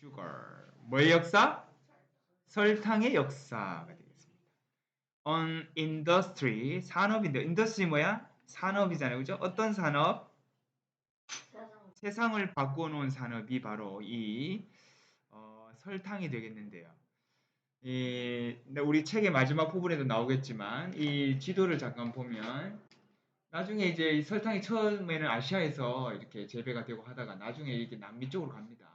sugar. 뭐의 역사? 설탕의 역사가 되겠습니다. On industry, 산업인데 industry 뭐야? 산업이잖아요. 그죠? 어떤 산업? 세상을 바꾸어 놓은 산업이 바로 이 설탕이 되겠는데요. 우리 책의 마지막 부분에도 나오겠지만 이 지도를 잠깐 보면 나중에 이제 이 설탕이 처음에는 아시아에서 이렇게 재배가 되고 하다가 나중에 이렇게 남미 쪽으로 갑니다.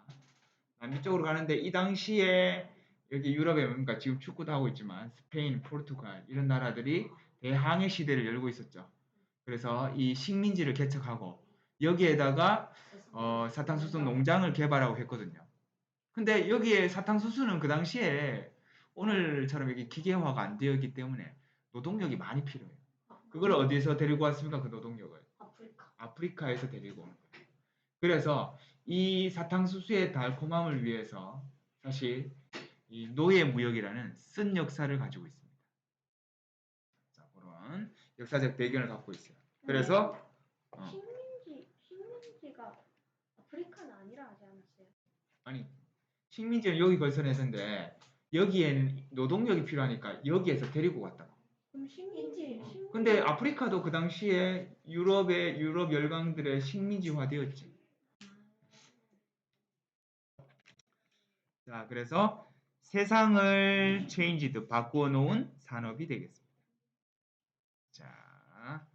남미 쪽으로 가는데 이 당시에 여기 유럽에 그러니까 지금 축구도 하고 있지만 스페인, 포르투갈 이런 나라들이 대항해 시대를 열고 있었죠. 그래서 이 식민지를 개척하고 여기에다가 사탕수수 농장을 개발하고 했거든요. 근데 여기에 사탕수수는 그 당시에 오늘처럼 이렇게 기계화가 안 되어 있기 때문에 노동력이 많이 필요해요. 그걸 어디에서 데리고 왔습니까? 그 노동력을. 아프리카에서 데리고 온 거예요. 그래서 이 사탕수수의 달콤함을 위해서 사실 이 노예무역이라는 쓴 역사를 가지고 있습니다. 자, 그런 역사적 배경을 갖고 있어요. 그래서 식민지가 아프리카는 아니라 하지 않았어요? 아니 식민지는 여기 건설했는데 여기에는 노동력이 필요하니까 여기에서 데리고 왔다고. 그럼 식민지. 근데 아프리카도 그 당시에 유럽 열강들의 식민지화 되었지. 자, 그래서 세상을 changed 바꾸어 놓은 산업이 되겠습니다. 자,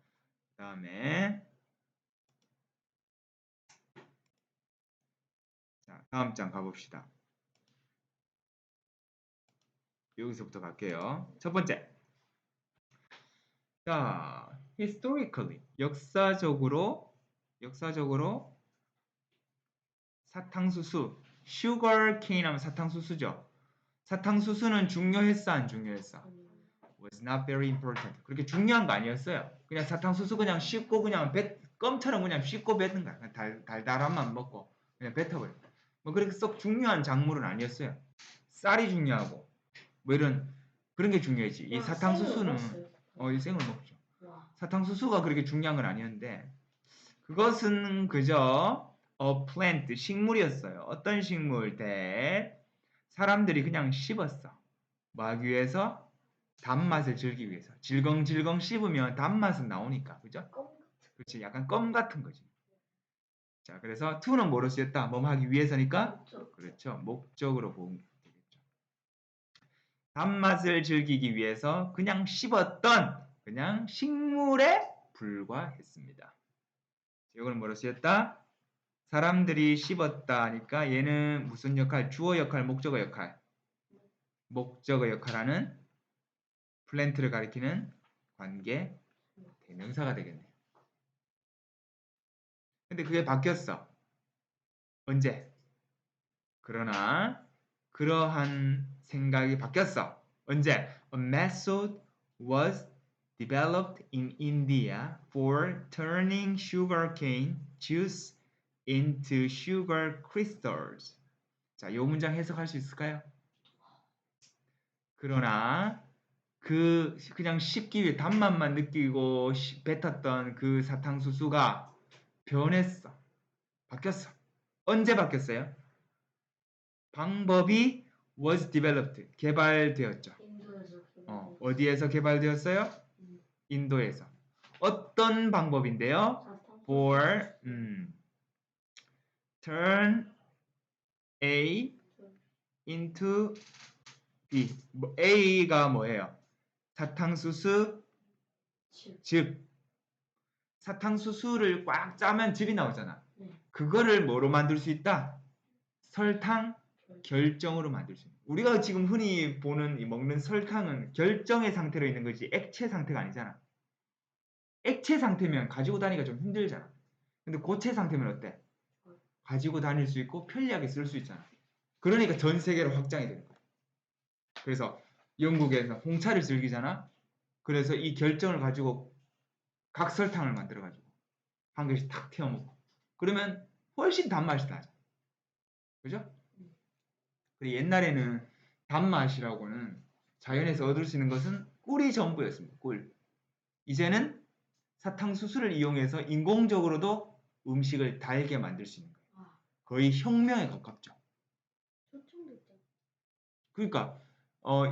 그다음에 자, 다음 장 가봅시다. 여기서부터 갈게요. 첫 번째. 자, historically 역사적으로 사탕수수 sugar cane 하면 사탕수수죠. 사탕수수는 중요했어 안 중요했어? was not very important. 그렇게 중요한 거 아니었어요. 그냥 사탕수수 그냥 씹고 그냥 껌처럼 그냥 씹고 뱉는 거야. 달달함만 먹고 그냥 뱉어버려. 뭐 그렇게 썩 중요한 작물은 아니었어요. 쌀이 중요하고 뭐 이런 그런 게 중요하지. 이 사탕수수는 이 생을 먹죠. 사탕수수가 그렇게 중요한 건 아니었는데 그것은 그저 plant 식물이었어요. 어떤 식물? 사람들이 그냥 씹었어. 뭐 하기 위해서? 단맛을 즐기기 위해서. 질겅질겅 씹으면 단맛은 나오니까. 그죠? 그렇지. 약간 껌 같은 거지. 자, 그래서 to는 뭐로 쓰였다? 뭐 하기 위해서니까? 그렇죠. 목적으로 보면 되겠죠. 단맛을 즐기기 위해서 그냥 씹었던 그냥 식물에 불과했습니다. 이걸 뭐로 쓰였다? 사람들이 씹었다 하니까 얘는 무슨 역할? 주어 역할, 목적어 역할. 목적어 역할하는 플랜트를 가리키는 관계 대명사가 되겠네요. 근데 그게 바뀌었어. 언제? 그러나 그러한 생각이 바뀌었어. 언제? A method was developed in India for turning sugarcane juice into sugar crystals. 자, 이 문장 해석할 수 있을까요? 그러나 그냥 씹기 위해 단맛만 느끼고 뱉었던 그 사탕수수가 변했어. 바뀌었어. 언제 바뀌었어요? 방법이 was developed. 개발되었죠. 어디에서 개발되었어요? 인도에서. 어떤 방법인데요? For turn A into B. A가 뭐예요? 사탕수수 즙. 사탕수수를 꽉 짜면 즙이 나오잖아. 그거를 뭐로 만들 수 있다? 설탕 결정으로 만들 수 있는. 우리가 지금 흔히 보는 먹는 설탕은 결정의 상태로 있는 거지 액체 상태가 아니잖아. 액체 상태면 가지고 다니기가 좀 힘들잖아. 근데 고체 상태면 어때? 가지고 다닐 수 있고 편리하게 쓸 수 있잖아. 그러니까 전 세계로 확장이 되는 거야. 그래서 영국에서 홍차를 즐기잖아. 그래서 이 결정을 가지고 각설탕을 만들어가지고 한 개씩 탁 태워 먹고 그러면 훨씬 단맛이 나죠. 그죠? 옛날에는 단맛이라고는 자연에서 얻을 수 있는 것은 꿀이 전부였습니다. 꿀. 이제는 사탕수수를 이용해서 인공적으로도 음식을 달게 만들 수 있는 거예요. 거의 혁명에 가깝죠. 그러니까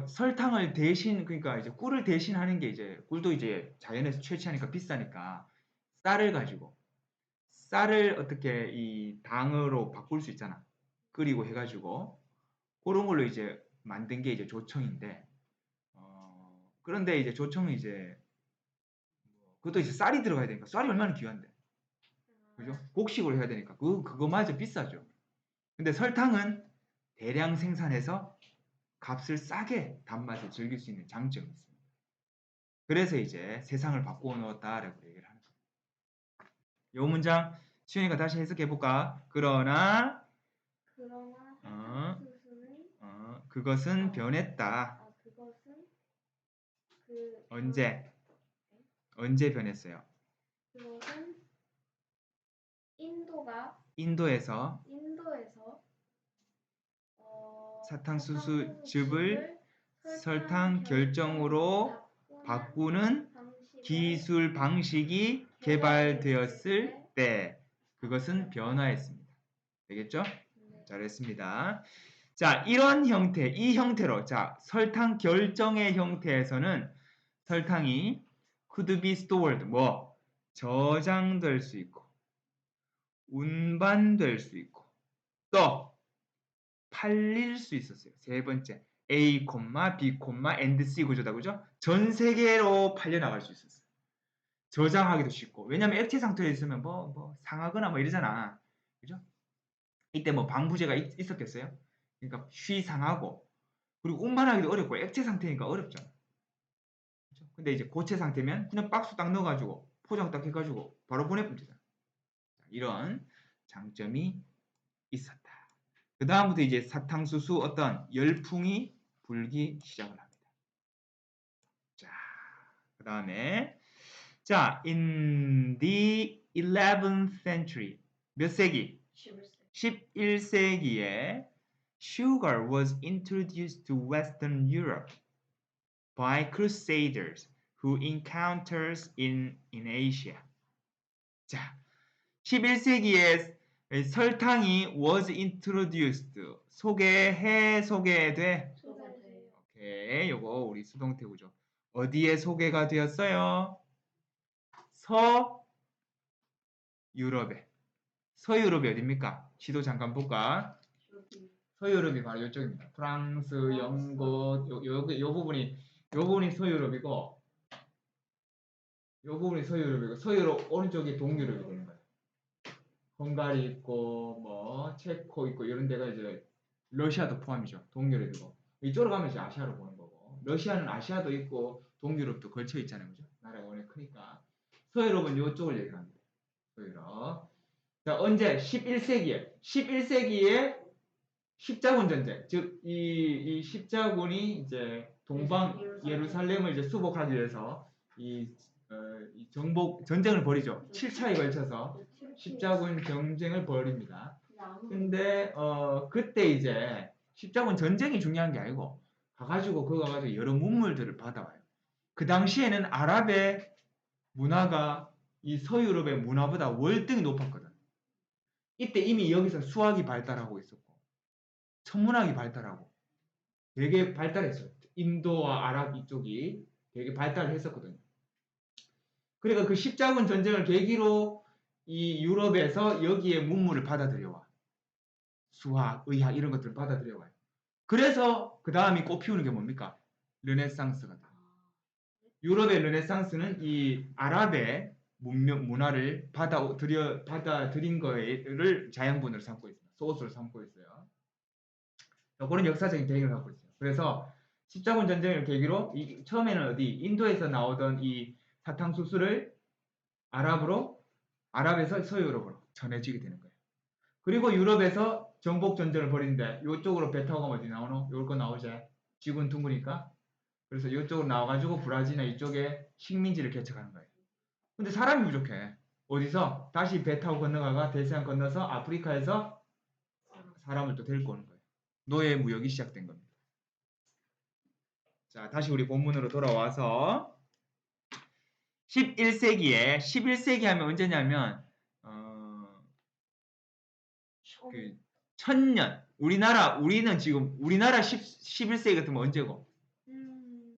설탕을 대신 그러니까 이제 꿀을 대신하는 게 이제 꿀도 이제 자연에서 채취하니까 비싸니까 쌀을 가지고 쌀을 어떻게 이 당으로 바꿀 수 있잖아. 끓이고 해가지고 그런 걸로 이제 만든 게 이제 조청인데 그런데 이제 조청은 이제 그것도 이제 쌀이 들어가야 되니까 쌀이 얼마나 귀한데 그죠? 곡식으로 해야 되니까 그거마저 비싸죠. 근데 설탕은 대량 생산해서 값을 싸게 단맛을 즐길 수 있는 장점이 있습니다. 그래서 이제 세상을 바꾸어 놓았다라고 얘기를 하는 거예요. 요 문장 수현이가 다시 해석해 볼까? 그러나 사탕수수는 그것은 변했다. 그것은 그 언제? 네? 언제 변했어요? 그것은 인도에서 사탕수수즙을 설탕 결정으로 바꾸는 기술 방식이 개발되었을 때 그것은 변화했습니다. 되겠죠? 잘했습니다. 자, 이런 형태, 이 형태로 자, 설탕 결정의 형태에서는 설탕이 could be stored 뭐 저장될 수 있고 운반될 수 있고 또 팔릴 수 있었어요. 세 번째 A, B, and C 구조다 그죠? 전 세계로 팔려 나갈 수 있었어요. 저장하기도 쉽고 왜냐면 액체 상태에 있으면 뭐 상하거나 뭐 이러잖아. 그죠? 이때 뭐 방부제가 있었겠어요? 그러니까 쉬 상하고 그리고 운반하기도 어렵고 액체 상태니까 어렵잖아. 그죠? 근데 이제 고체 상태면 그냥 박스 딱 넣어가지고 포장 딱 해가지고 바로 보내면 되잖아. 이런 장점이 있었다. 그 다음부터 이제 사탕수수 어떤 열풍이 불기 시작을 합니다. 자, 그 다음에 자, in the 11th century 몇 세기? 11세기에 sugar was introduced to Western Europe by crusaders who encounters in Asia. 자, 11세기에 설탕이 was introduced 소개돼 오케이 요거 우리 수동태 구조 어디에 소개가 되었어요? 서유럽에 서유럽이 어딥니까? 지도 잠깐 볼까? 서유럽이 바로 이쪽입니다. 프랑스, 영국 요 부분이 서유럽이고 요 부분이 서유럽이고 서유럽 오른쪽이 동유럽이 되는 거예요. 헝가리 있고 뭐 체코 있고 이런 데가 이제 러시아도 포함이죠. 동유럽이고 이쪽으로 가면 이제 아시아로 보는 거고 러시아는 아시아도 있고 동유럽도 걸쳐 있잖아요. 그죠? 나라가 워낙 크니까 서유럽은 이쪽을 얘기합니다. 서유럽. 자, 언제? 11세기에 십자군 전쟁. 즉 이 십자군이 이제 동방 예루살렘을 이제 수복하기 위해서 이 정복 전쟁을 벌이죠. 7차에 걸쳐서 십자군 전쟁을 벌입니다. 근데 그때 이제 십자군 전쟁이 중요한 게 아니고 가가지고 그거 가지고 여러 문물들을 받아와요. 그 당시에는 아랍의 문화가 이 서유럽의 문화보다 월등히 높았거든. 이때 이미 여기서 수학이 발달하고 있었고 천문학이 발달하고 되게 발달했어요. 인도와 아랍 이쪽이 되게 발달했었거든요. 그러니까 그 십자군 전쟁을 계기로 이 유럽에서 여기에 문물을 받아들여와. 수학, 의학 이런 것들을 받아들여와요. 그래서 그 다음이 꽃피우는 게 뭡니까? 르네상스가 다. 유럽의 르네상스는 이 아랍의 문화를 받아들인 거를 자양분으로 삼고 있습니다. 소스로 삼고 있어요. 그런 역사적인 배경을 갖고 있어요. 그래서 십자군 전쟁을 계기로 처음에는 어디 인도에서 나오던 이 사탕수수를 아랍에서 서유럽으로 전해지게 되는 거예요. 그리고 유럽에서 정복 전쟁을 벌이는데 이쪽으로 배 타고 가면 어디 나오노? 요거 나오지. 지구는 둥그니까. 그래서 이쪽으로 나와가지고 브라질이나 이쪽에 식민지를 개척하는 거예요. 근데 사람이 부족해. 어디서? 다시 배 타고 건너가가 대서양 건너서 아프리카에서 사람을 또 데리고 오는 거예요. 노예 무역이 시작된 겁니다. 자, 다시 우리 본문으로 돌아와서 11세기 하면 언제냐면 그 천년 우리는 지금 우리나라 11세기 같으면 언제고?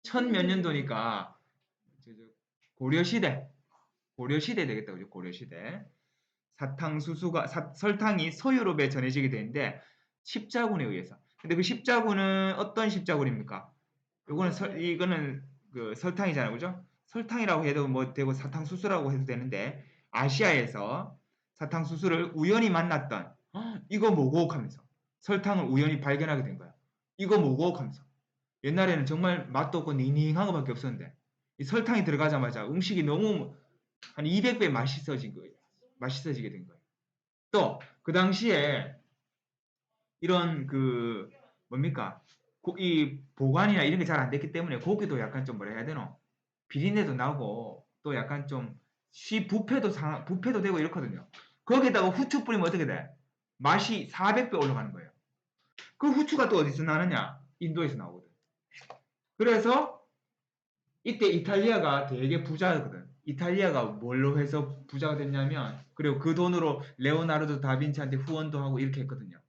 천 몇 년도니까 고려시대 되겠다. 그죠? 고려시대. 설탕이 서유럽에 전해지게 되는데 십자군에 의해서. 근데 그 십자군은 어떤 십자군입니까? 이거는 그 설탕이잖아요. 그죠? 설탕이라고 해도 뭐 되고 사탕수수라고 해도 되는데 아시아에서 사탕수수를 우연히 만났던 이거 뭐고 하면서 설탕을 우연히 발견하게 된 거야. 이거 뭐고 하면서 옛날에는 정말 맛도 없고 닝닝한 거밖에 없었는데 이 설탕이 들어가자마자 음식이 너무 한 200배 맛있어지게 된 거예요. 또 그 당시에 이런 그 뭡니까? 이 보관이나 이런 게 잘 안 됐기 때문에 고기도 약간 좀 뭐라 해야 되노? 비린내도 나고 또 약간 좀 부패도 되고 이렇거든요. 거기에다가 후추 뿌리면 어떻게 돼? 맛이 400배 올라가는 거예요. 그 후추가 또 어디서 나느냐? 인도에서 나오거든. 그래서 이때 이탈리아가 되게 부자거든. 이탈리아가 뭘로 해서 부자가 됐냐면 그리고 그 돈으로 레오나르도 다빈치한테 후원도 하고 이렇게 했거든요.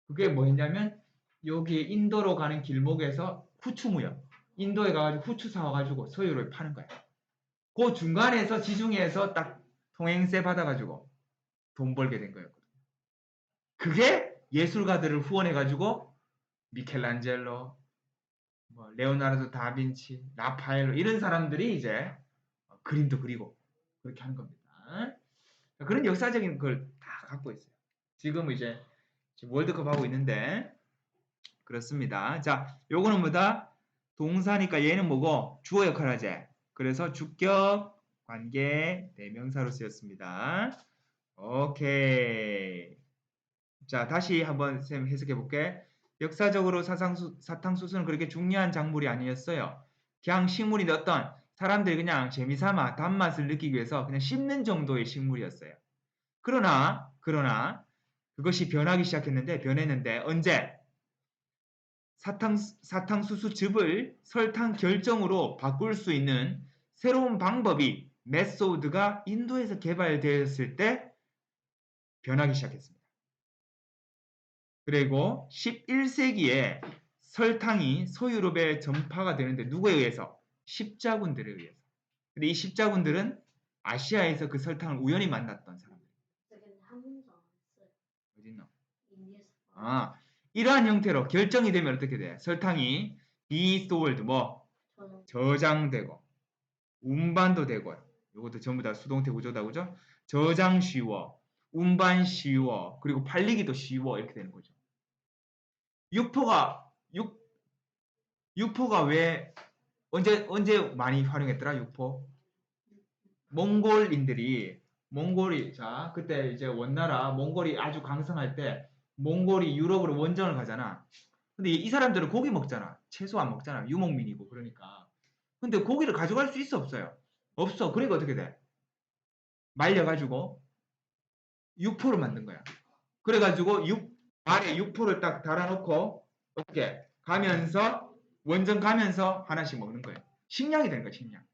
그게 뭐였냐면 여기 인도로 가는 길목에서 후추 무역. 인도에 가가지고 후추 사와가지고 서유럽에 파는 거야. 그 중간에서 지중해에서 딱 통행세 받아가지고 돈 벌게 된 거였거든. 그게 예술가들을 후원해가지고 미켈란젤로, 뭐 레오나르도 다빈치, 라파엘로 이런 사람들이 이제 그림도 그리고 그렇게 하는 겁니다. 그런 역사적인 걸 다 갖고 있어요. 지금 월드컵 하고 있는데 그렇습니다. 자, 요거는 뭐다? 동사니까 얘는 뭐고? 주어 역할 하지. 그래서 주격, 관계, 대명사로 쓰였습니다. 오케이. 자, 다시 한번 쌤 해석해 볼게. 역사적으로 사탕수수는 그렇게 중요한 작물이 아니었어요. 그냥 식물인데 어떤 사람들이 그냥 재미삼아 단맛을 느끼기 위해서 그냥 씹는 정도의 식물이었어요. 그러나 그것이 변했는데 언제? 사탕수수즙을 설탕 결정으로 바꿀 수 있는 새로운 방법이 메소드가 인도에서 개발되었을 때 변하기 시작했습니다. 그리고 11세기에 설탕이 서유럽에 전파가 되는데 누구에 의해서? 십자군들에 의해서. 근데 이 십자군들은 아시아에서 그 설탕을 우연히 만났던 사람들. 어딨노? 이러한 형태로 결정이 되면 어떻게 돼? 설탕이 be stored 저장되고 운반도 되고 이것도 전부 다 수동태 구조다 그죠? 저장 쉬워, 운반 쉬워, 그리고 팔리기도 쉬워 이렇게 되는 거죠. 육포가 왜 언제 많이 활용했더라? 육포? 몽골이 그때 이제 원나라 몽골이 아주 강성할 때 몽골이 유럽으로 원정을 가잖아. 근데 이 사람들은 고기 먹잖아. 채소 안 먹잖아. 유목민이고 그러니까. 근데 고기를 가져갈 수 있어 없어요? 없어. 그러니까 어떻게 돼? 말려가지고 육포를 만든 거야. 그래가지고 발에 육포를 딱 달아놓고 이렇게 가면서 원정 가면서 하나씩 먹는 거예요. 식량이 되는 거야, 식량.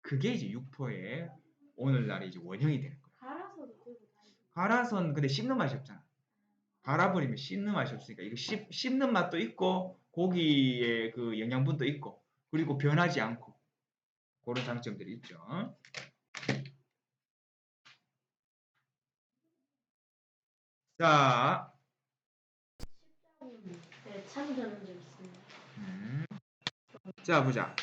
그게 이제 육포의 오늘날의 이제 원형이 되는 거야. 갈아서는 근데 씹는 맛이 없잖아. 갈아버리면 씹는 맛이 없으니까 이거 씹는 맛도 있고 고기의 그 영양분도 있고 그리고 변하지 않고 그런 장점들이 있죠. 자, 네, 참 저는 좀 있습니다. 자 보자.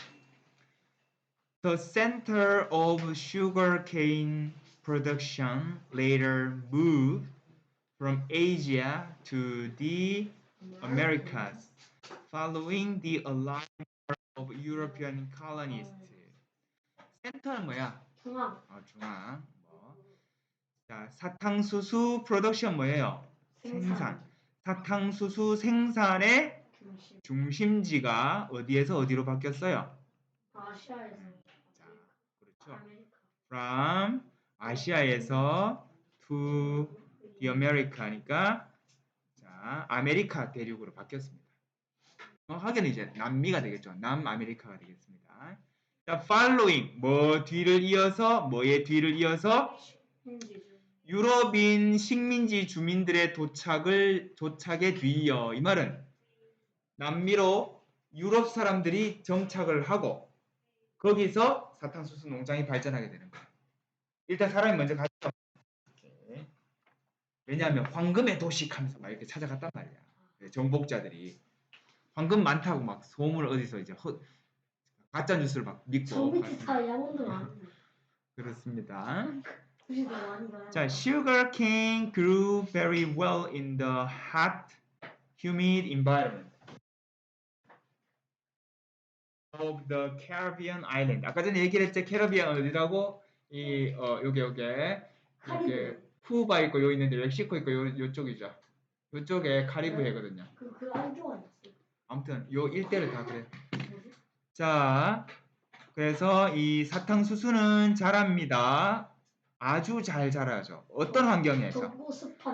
The center of sugarcane production later moved from Asia to the Americas, following the arrival of European colonists. 센터는 뭐야? 중앙. 중앙. 자, 사탕수수 프로덕션 뭐예요? 생산. 사탕수수 생산의 중심지가 어디에서 어디로 바뀌었어요? 아시아에서. 자, 그렇죠. From 아시아에서 to the America니까 자, 아메리카 대륙으로 바뀌었습니다. 하긴 이제 남미가 되겠죠. 남아메리카가 되겠습니다. 자, following 뭐 뒤를 이어서 뭐의 뒤를 이어서 유럽인 식민지 주민들의 도착에 뒤이어 이 말은 남미로 유럽 사람들이 정착을 하고 거기서 사탕수수 농장이 발전하게 되는 거예요. 일단 사람이 먼저 가죠. 왜냐하면 황금의 도시 하면서 막 이렇게 찾아갔단 말이야. 정복자들이 황금 많다고 막 소문을 어디서 이제 가짜 뉴스를 막 믿고. 저 밑에 다 양원도 많은데. 그렇습니다. 굳이 더 많이 가야 자, sugar cane grew very well in the hot, humid environment of the Caribbean island. 아까 전에 얘기를 했죠. 캐리비안 어디라고? 요게 카리브. 쿠바 있고 요 있는데 멕시코 있고 요쪽이죠. 요쪽에 카리브해거든요. 그 안쪽 아니었어요? 아무튼 요 일대를 다 그래. 뭐지? 자, 그래서 이 사탕수수는 자랍니다. 아주 잘 자라죠. 어떤 환경에서?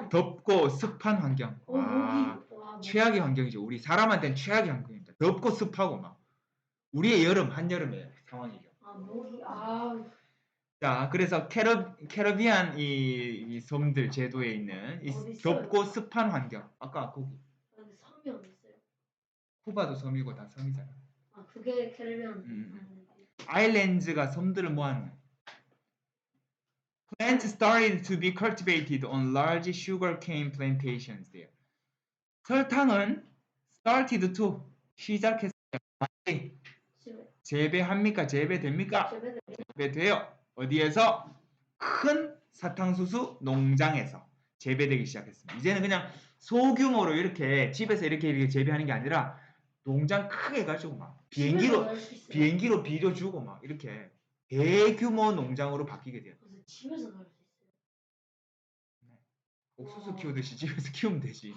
덥고 습한 환경. 와, 최악의 환경이죠. 우리 사람한테는 최악의 환경입니다. 덥고 습하고 막 우리의 여름 한여름의 상황이죠. 목이 자, 그래서 캐러비안 이 섬들 제도에 있는 이 덥고 습한 환경. 아까 거기. 섬이 어디 있어요? 쿠바도 섬이고 다 섬이잖아. 그게 캐리비안. 아일랜드가 섬들을 모아놓은. Plants started to be cultivated on large sugarcane plantations there. 설탕은 started to 시작했어요. 재배합니까? 재배됩니까? 재배돼요. 어디에서? 큰 사탕수수 농장에서 재배되기 시작했습니다. 이제는 그냥 소규모로 이렇게 집에서 이렇게 재배하는 게 아니라 농장 크게 가지고 막 비행기로 비료 주고 막 이렇게 대규모 농장으로 바뀌게 돼요. 집에서 갈 수 있어요. 옥수수 키우듯이 집에서 키우면 되지.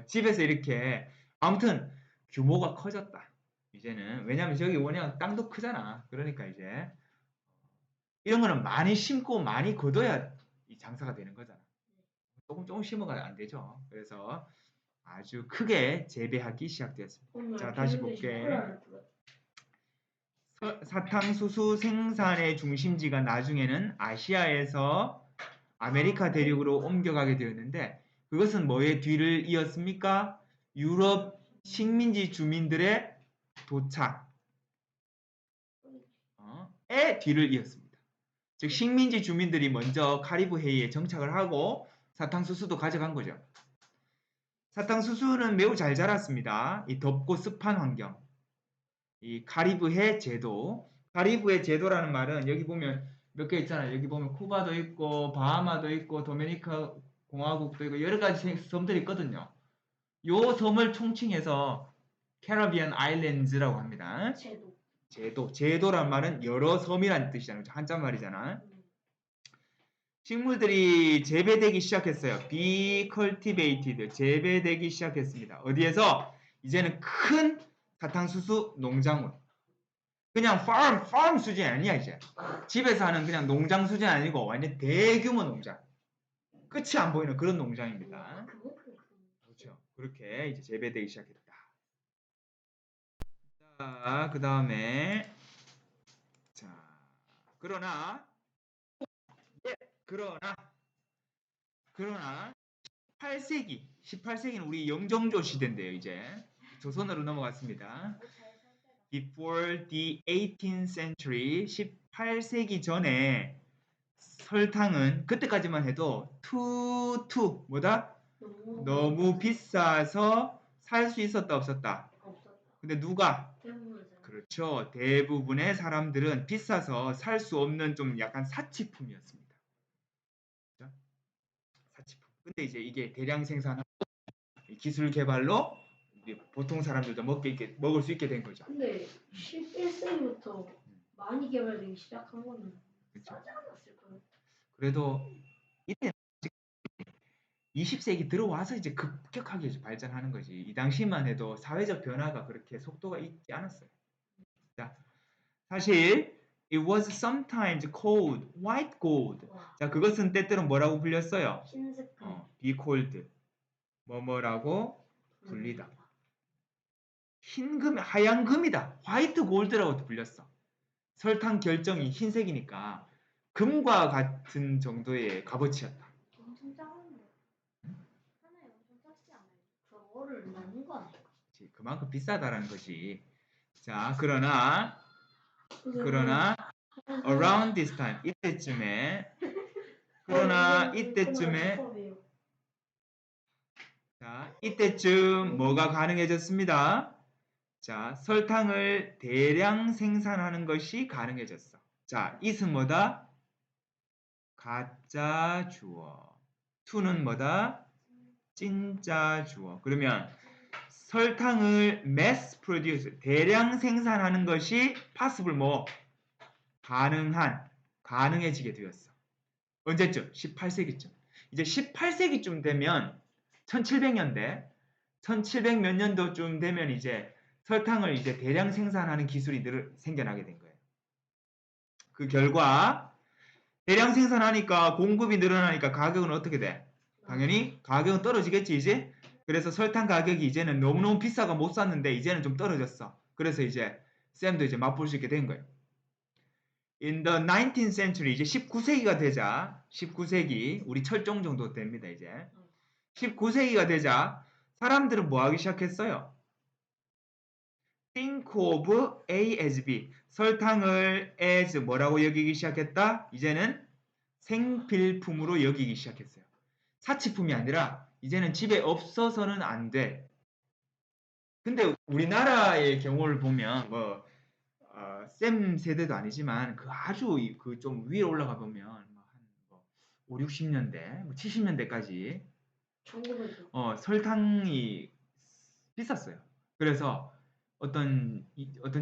집에서 이렇게 아무튼 규모가 커졌다. 이제는 왜냐면 저기 워낙 땅도 크잖아. 그러니까 이제 이런 거는 많이 심고 많이 거둬야 이 장사가 되는 거잖아. 조금 심어가 안 되죠. 그래서 아주 크게 재배하기 시작되었습니다. 자, 다시 볼게. 사탕수수 생산의 중심지가 나중에는 아시아에서 아메리카 대륙으로 옮겨가게 되었는데 그것은 뭐의 뒤를 이었습니까? 유럽 식민지 주민들의 도착에 뒤를 이었습니다. 즉 식민지 주민들이 먼저 카리브해에 정착을 하고 사탕수수도 가져간 거죠. 사탕수수는 매우 잘 자랐습니다. 이 덥고 습한 환경. 이 카리브해 제도. 카리브해 제도라는 말은 여기 보면 몇 개 있잖아요. 여기 보면 쿠바도 있고 바하마도 있고 도미니카 공화국도 있고 여러 가지 섬들이 있거든요. 요 섬을 총칭해서 캐리비안 아일랜드라고 합니다. 제도란 말은 여러 섬이라는 뜻이잖아요. 한자말이잖아. 식물들이 재배되기 시작했어요. be cultivated. 재배되기 시작했습니다. 어디에서? 이제는 큰 사탕수수 농장으로. 그냥 farm 수준이 아니야 이제. 집에서 하는 그냥 농장 수준이 아니고 완전 대규모 농장. 끝이 안 보이는 그런 농장입니다. 그렇죠. 그렇게 이제 재배되기 시작했다. 자, 그 다음에 자, 그러나 18세기는 우리 영정조 시대인데요, 이제. 조선으로 넘어갔습니다. Before the 18th century, 18세기 전에 설탕은 그때까지만 해도 뭐다? 너무 비싸서 살 수 있었다 없었다? 근데 누가? 그렇죠. 대부분의 사람들은 비싸서 살 수 없는 좀 약간 사치품이었습니다. 그렇죠? 사치품. 근데 이제 이게 대량 생산하고 기술 개발로 보통 사람들도 먹을 수 있게 된 거죠. 근데 11세기부터 많이 개발되기 시작한 거는 싸지 않았을까요? 그래도 이때 20세기 들어와서 이제 급격하게 발전하는 거지. 이 당시만 해도 사회적 변화가 그렇게 속도가 있지 않았어요. 자, 사실 it was sometimes called white gold. 자, 그것은 때때로 뭐라고 불렸어요? 흰색깔. be called 뭐뭐라고 불리다. 하얀 금이다. 화이트 골드라고 불렸어. 설탕 결정이 흰색이니까 금과 같은 정도의 값어치였다. 엄청 작은데. 하나에 엄청 작지 않아요? 그거를 넣는 거 아니에요? 그만큼 비싸다라는 거지. 자, 그러나 around this time 이때쯤에 자, 이때쯤 뭐가 가능해졌습니다. 자, 설탕을 대량 생산하는 것이 가능해졌어. 자, it은 뭐다? 가짜 주어. to는 뭐다? 진짜 주어. 그러면 설탕을 mass produce, 대량 생산하는 것이 possible 뭐? 가능해지게 되었어. 언제쯤? 18세기쯤. 이제 18세기쯤 되면 1700년대, 1700 몇 년도쯤 되면 이제 설탕을 이제 대량 생산하는 기술이 생겨나게 된 거예요. 그 결과 대량 생산하니까 공급이 늘어나니까 가격은 어떻게 돼? 당연히 가격은 떨어지겠지 이제. 그래서 설탕 가격이 이제는 너무너무 비싸가 못 샀는데 이제는 좀 떨어졌어. 그래서 이제 쌤도 이제 맛볼 수 있게 된 거예요. In the 19th century 이제 19세기가 되자 19세기 우리 철종 정도 됩니다 이제 19세기가 되자 사람들은 뭐 하기 시작했어요? Think of A as B 설탕을 as 뭐라고 여기기 시작했다? 이제는 생필품으로 여기기 시작했어요. 사치품이 아니라 이제는 집에 없어서는 안 돼. 근데 우리나라의 경우를 보면 뭐 쌤 세대도 아니지만 그 아주 그 좀 위에 올라가 보면 한 5, 60년대, 뭐 70년대까지 설탕이 비쌌어요. 그래서 어떤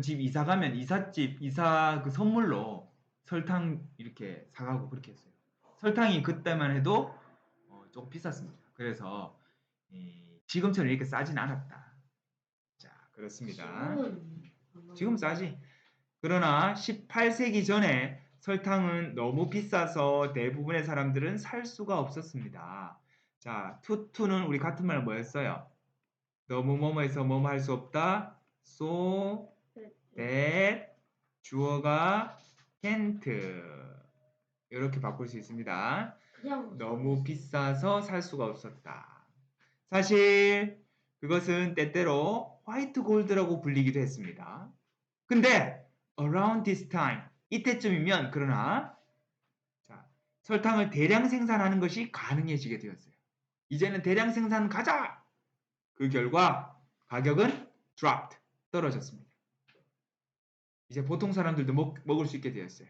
집 이사 가면 이사 그 선물로 설탕 이렇게 사가고 그렇게 했어요. 설탕이 그때만 해도 조금 비쌌습니다. 그래서 지금처럼 이렇게 싸진 않았다. 자, 그렇습니다. 지금 싸지. 그러나 18세기 전에 설탕은 너무 비싸서 대부분의 사람들은 살 수가 없었습니다. 자, 투는 우리 같은 말 뭐였어요? 너무 뭐뭐해서 뭐뭐 할 수 없다. So that 주어가 can't 이렇게 바꿀 수 있습니다. 너무 비싸서 살 수가 없었다. 사실 그것은 때때로 화이트 골드라고 불리기도 했습니다. 근데 around this time 이때쯤이면 그러나 자, 설탕을 대량 생산하는 것이 가능해지게 되었어요. 이제는 대량 생산 가자. 그 결과 가격은 dropped 떨어졌습니다. 이제 보통 사람들도 먹을 수 있게 되었어요.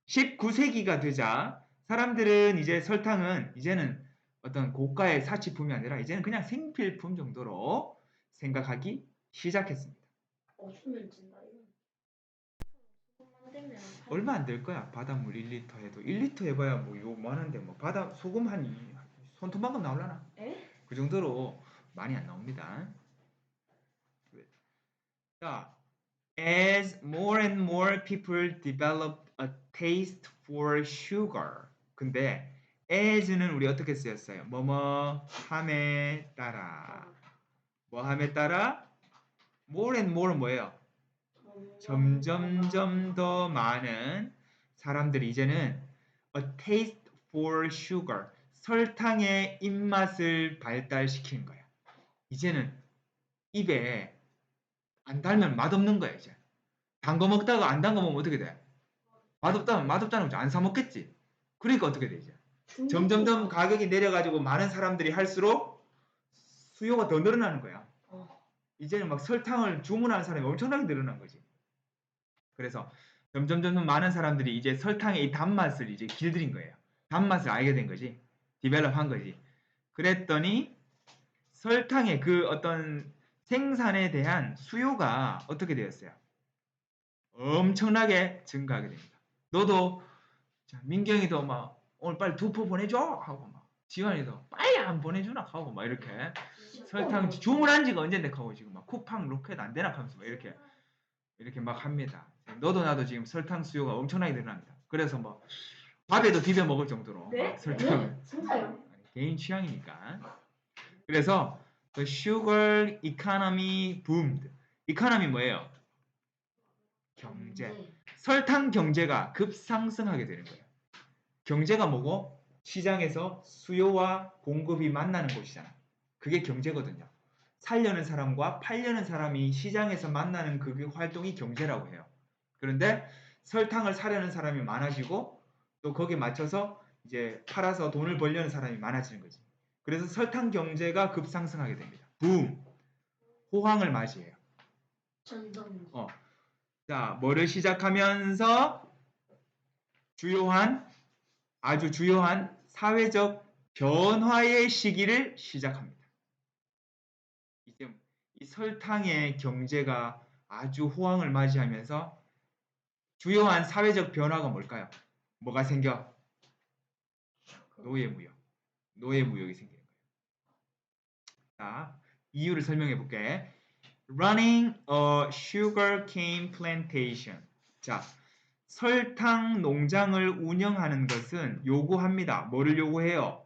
19세기가 되자 사람들은 이제 설탕은 이제는 어떤 고가의 사치품이 아니라 이제는 그냥 생필품 정도로 생각하기 시작했습니다. 얼마 안 될 거야. 바닷물 1리터 해도 1리터 해봐야 뭐 요만한데 뭐 바다 소금 한 손톱만큼 나올라나? 그 정도로 많이 안 나옵니다. 자, as more and more people developed a taste for sugar. 근데 as는 우리 어떻게 쓰였어요? 뭐뭐 함에 따라. 뭐 함에 따라? more and more는 뭐예요? 점점점 더 많은 사람들이 이제는 a taste for sugar. 설탕의 입맛을 발달시키는 거야. 이제는 입에 안 달면 맛없는 거야 이제. 단 거 먹다가 안 단 거 먹으면 어떻게 돼? 맛없다는 거지. 안 사 먹겠지. 그러니까 어떻게 되지? 점점점 가격이 내려가지고 많은 사람들이 할수록 수요가 더 늘어나는 거야. 이제는 막 설탕을 주문하는 사람이 엄청나게 늘어난 거지. 그래서 점점 많은 사람들이 이제 설탕의 이 단맛을 이제 길들인 거예요. 단맛을 알게 된 거지. 디벨롭한 거지. 그랬더니 설탕의 그 어떤 생산에 대한 수요가 어떻게 되었어요? 엄청나게 증가하게 됩니다. 너도 민경이도 막 오늘 빨리 두포 보내줘 하고 막 지환이도 빨리 안 보내주나 하고 막 이렇게 설탕 주문한 지가 언젠데 하고 지금 막 쿠팡 로켓 안 되나 하면서 막 이렇게 막 합니다. 너도 나도 지금 설탕 수요가 엄청나게 늘어납니다. 그래서 뭐 밥에도 비벼 먹을 정도로 설탕을 개인 취향이니까. 그래서 the sugar economy boomed. economy 뭐예요? 경제. 설탕 경제가 급상승하게 되는 거예요. 경제가 뭐고? 시장에서 수요와 공급이 만나는 곳이잖아. 그게 경제거든요. 살려는 사람과 팔려는 사람이 시장에서 만나는 그 활동이 경제라고 해요. 그런데 설탕을 사려는 사람이 많아지고 또 거기에 맞춰서 이제 팔아서 돈을 벌려는 사람이 많아지는 거지. 그래서 설탕 경제가 급상승하게 됩니다. 붐! 호황을 맞이해요. 전동. 자, 뭐를 시작하면서 아주 주요한 사회적 변화의 시기를 시작합니다. 이제 이 설탕의 경제가 아주 호황을 맞이하면서 주요한 사회적 변화가 뭘까요? 뭐가 생겨? 노예무역. 노예무역이 생기는 거예요. 자, 이유를 설명해 볼게. Running a sugarcane plantation. 자, 설탕 농장을 운영하는 것은 요구합니다. 뭐를 요구해요?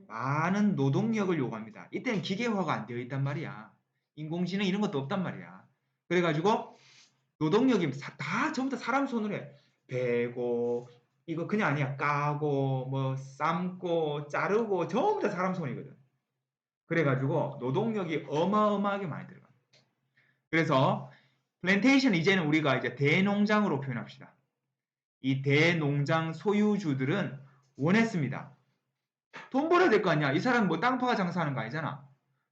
많은 노동력을 요구합니다. 이때는 기계화가 안 되어 있단 말이야. 인공지능 이런 것도 없단 말이야. 그래가지고 노동력이 다 전부 다 사람 손으로 해. 베고 이거 그냥 아니야. 까고 뭐 삶고 자르고 전부 다 사람 손이거든. 그래가지고 노동력이 어마어마하게 많이 들어가. 그래서 플랜테이션 이제는 우리가 이제 대농장으로 표현합시다. 이 대농장 소유주들은 원했습니다. 돈 벌어야 될 거 아니야. 이 사람 뭐 땅파가 장사하는 거 아니잖아.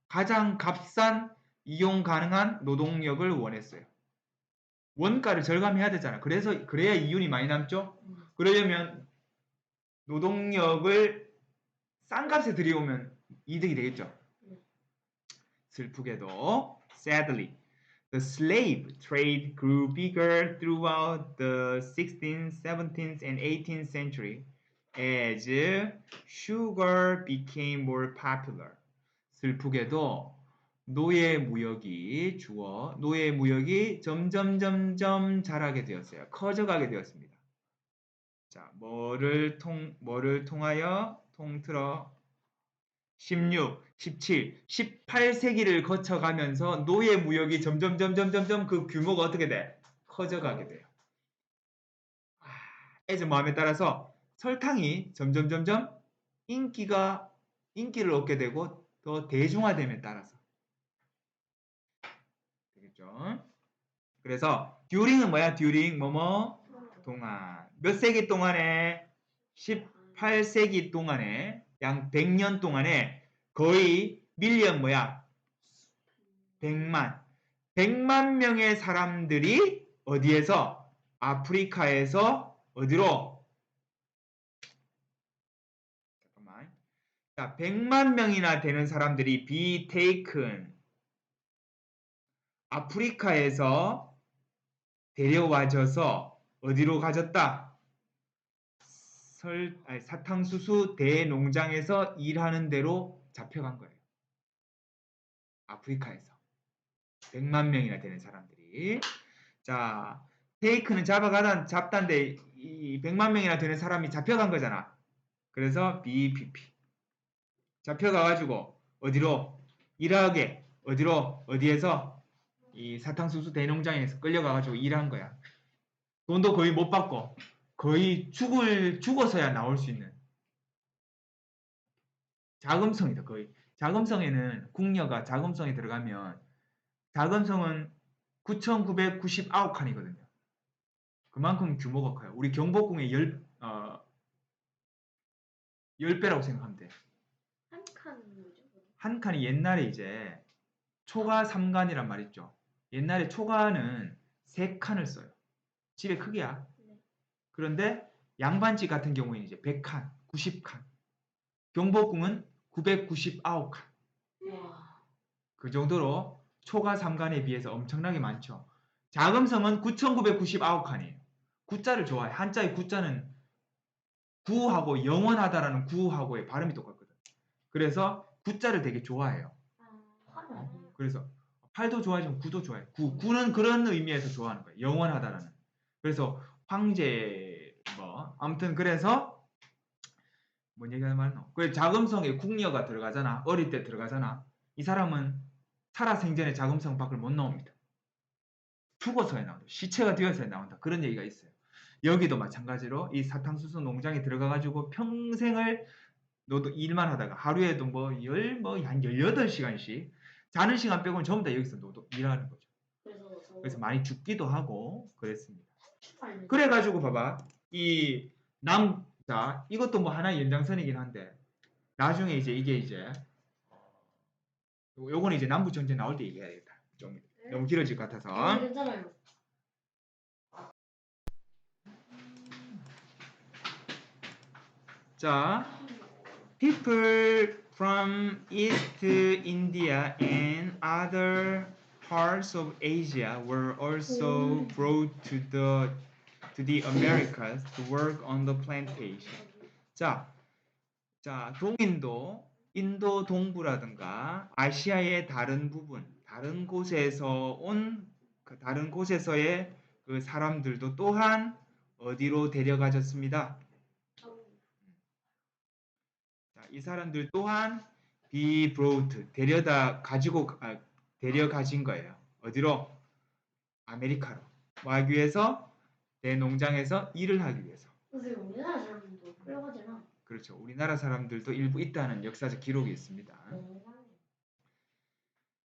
가장 값싼 이용 가능한 노동력을 원했어요. 원가를 절감해야 되잖아. 그래야 이윤이 많이 남죠. 그러려면 노동력을 싼 값에 들여오면 이득이 되겠죠. 슬프게도 sadly the slave trade grew bigger throughout the 16th, 17th, and 18th century as sugar became more popular. 슬프게도 노예 무역이 점점 자라게 되었어요. 커져가게 되었습니다. 자, 뭐를 통하여 통틀어 16, 17, 18세기를 거쳐가면서 노예 무역이 점점 그 규모가 어떻게 돼? 커져가게 돼요. 에즈 마음에 따라서 설탕이 점점 인기를 얻게 되고 더 대중화됨에 따라서 되겠죠. 그래서 during은 뭐야? during 뭐뭐 동안 몇 세기 동안에 18세기 동안에 약 100년 동안에 거의 밀리언 뭐야? 100만 명의 사람들이 어디에서? 아프리카에서 어디로? 잠깐만. 자, 100만 명이나 되는 사람들이 be taken 아프리카에서 데려와져서 어디로 가졌다? 사탕수수 대농장에서 일하는 데로 잡혀간 거예요. 아프리카에서 100만 명이나 되는 사람들이. 자, 테이크는 잡단데 이 100만 명이나 되는 사람이 잡혀간 거잖아. 그래서 BPP 잡혀가가지고 어디로? 일하게 어디에서? 이 사탕수수 대농장에서 끌려가가지고 일한 거야. 돈도 거의 못 받고 거의 죽어서야 나올 수 있는 자금성이다. 거의 자금성에는 궁녀가 자금성에 들어가면 자금성은 9,999칸이거든요. 그만큼 규모가 커요. 우리 경복궁의 10배라고 생각하면 돼. 한 칸은 뭐죠? 한 칸이 옛날에 이제 초가 3간이란 말 있죠. 옛날에 초가는 3칸을 써요. 집의 크기야. 그런데 양반집 같은 경우에는 이제 100칸, 90칸. 경복궁은 999칸. 그 정도로 초가 3간에 비해서 엄청나게 많죠. 자금성은 9,999칸이에요. 구자를 좋아해. 한자의 구자는 구하고 영원하다라는 구하고의 발음이 똑같거든. 그래서 구자를 되게 좋아해요. 그래서 팔도 좋아하지만 구도 좋아해. 구는 그런 의미에서 좋아하는 거예요. 영원하다라는. 그래서 황제 아무튼 그래서 뭔 얘기하는 말이노? 그 자금성에 궁녀가 들어가잖아. 어릴 때 들어가잖아. 이 사람은 살아생전에 자금성 밖을 못 나옵니다. 죽어서야 나온다. 시체가 되어서야 나온다. 그런 얘기가 있어요. 여기도 마찬가지로 이 사탕수수 농장에 들어가가지고 평생을 일만 하다가 하루에도 한 18시간씩 자는 시간 빼고는 전부 다 여기서 일하는 거죠. 그래서 많이 죽기도 하고 그랬습니다. 그래가지고 봐봐. 자, 이것도 뭐 하나의 연장선이긴 한데 나중에 이게 요거는 이제 남북 전쟁 나올 때 얘기해야겠다. 좀 너무 길어질 것 같아서. 괜찮아요. 자, people from East India and other parts of Asia were also brought to the Americas to work on the plantation. 자, 동인도, 인도 동부라든가 아시아의 다른 부분, 다른 곳에서의 그 사람들도 또한 어디로 데려가졌습니다. 자, 이 사람들 또한 be brought, 데려가진 거예요. 어디로? 아메리카로. 뭐 하기 위해서? 내 농장에서 일을 하기 위해서. 선생님, 우리나라 사람들도 끌려가잖아. 그렇죠. 우리나라 사람들도 일부 있다는 역사적 기록이 있습니다.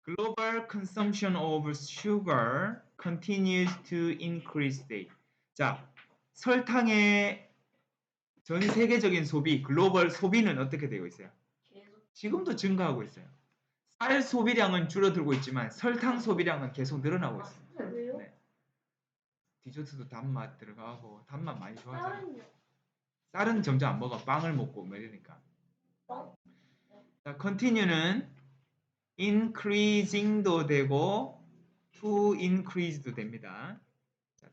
Global consumption of sugar continues to increase day. 자, 설탕의 전 세계적인 소비, 글로벌 소비는 어떻게 되고 있어요? 지금도 증가하고 있어요. 쌀 소비량은 줄어들고 있지만 설탕 소비량은 계속 늘어나고 있습니다. 왜요? 네. 디저트도 단맛 들어가고 단맛 많이 좋아하잖아요. 쌀은요? 쌀은 점점 안 먹어. 빵을 먹고 뭐 이러니까. 자, continue는 increasing도 되고 to increase도 됩니다.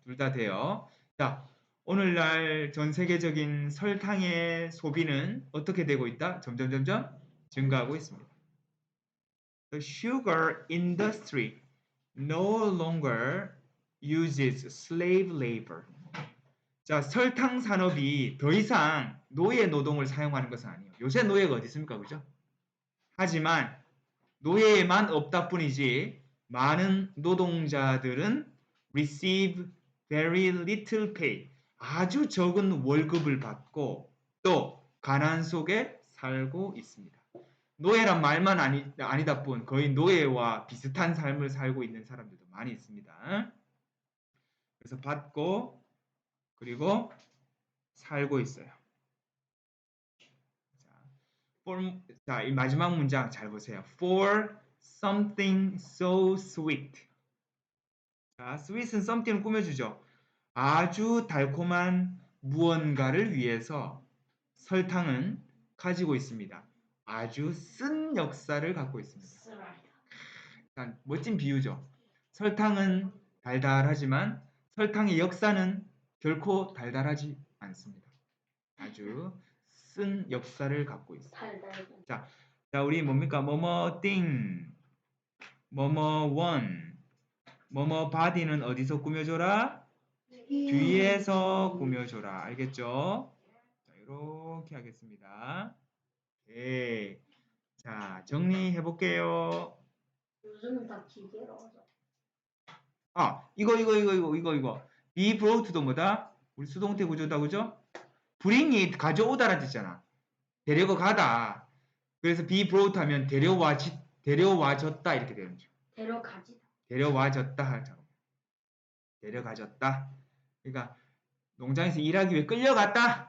둘 다 돼요. 자, 오늘날 전 세계적인 설탕의 소비는 어떻게 되고 있다? 점점 증가하고 있습니다. The sugar industry no longer uses slave labor. 자, 설탕 산업이 더 이상 노예 노동을 사용하는 것은 아니에요. 요새 노예가 어디 있습니까? 그죠? 하지만 노예만 없다 뿐이지 많은 노동자들은 receive very little pay. 아주 적은 월급을 받고 또 가난 속에 살고 있습니다. 노예란 말만 아니다 뿐 거의 노예와 비슷한 삶을 살고 있는 사람들도 많이 있습니다. 그래서 받고 그리고 살고 있어요. 자, 이 마지막 문장 잘 보세요. For something so sweet. 자, sweet은 something을 꾸며주죠. 아주 달콤한 무언가를 위해서 설탕은 가지고 있습니다. 아주 쓴 역사를 갖고 있습니다. 멋진 비유죠. 설탕은 달달하지만 설탕의 역사는 결코 달달하지 않습니다. 아주 쓴 역사를 갖고 있습니다. 자, 우리 뭡니까? 뭐뭐 띵, 뭐뭐 원, 뭐뭐 바디는 어디서 꾸며줘라? 뒤에서 꾸며줘라. 알겠죠? 자, 이렇게 하겠습니다. 네. 자, 정리해 볼게요. 요즘은 다 기계로 하죠. 이거. be brought도 뭐다? 우리 수동태 구조다, 그죠? bring it, 가져오다라는 뜻이잖아. 데려가 가다. 그래서 be brought 하면 데려와졌다 이렇게 되는 거죠. 데려와졌다 하죠. 데려가졌다. 그러니까 농장에서 일하기 위해 끌려갔다.